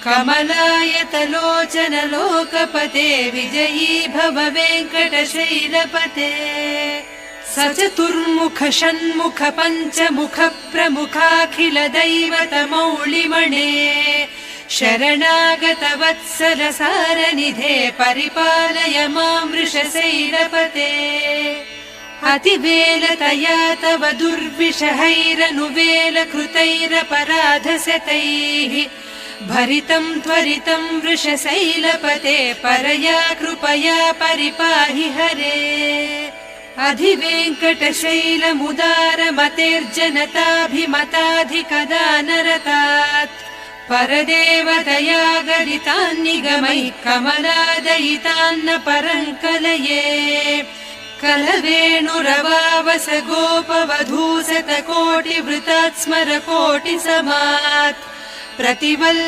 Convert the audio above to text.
कमलायतलोचन लोकपते विजयी भव वेङ्कटशैलपते सचतुर्मुख षण्मुख पञ्चमुख प्रमुखाखिल दैवतमौलिमणे शरणागत वत्सल सारनिधे परिपालय मां वृषशैलपते अतिवेलतया तव दुर्विषहैरनुवेल कृतैरपराधशतैः भरितं त्वरितं वृषशैलपते परया कृपया परिपाहि हरे अधिवेङ्कटशैलमुदारमतेर्जनताभिमताधिकदानरतात् परदेवतया गदितान्निगमैः कमलादयितान्न परङ्कलये कलवेणुरवावस गोपवधूसतकोटिवृतात् स्मरकोटिसमात् प्रतिवल्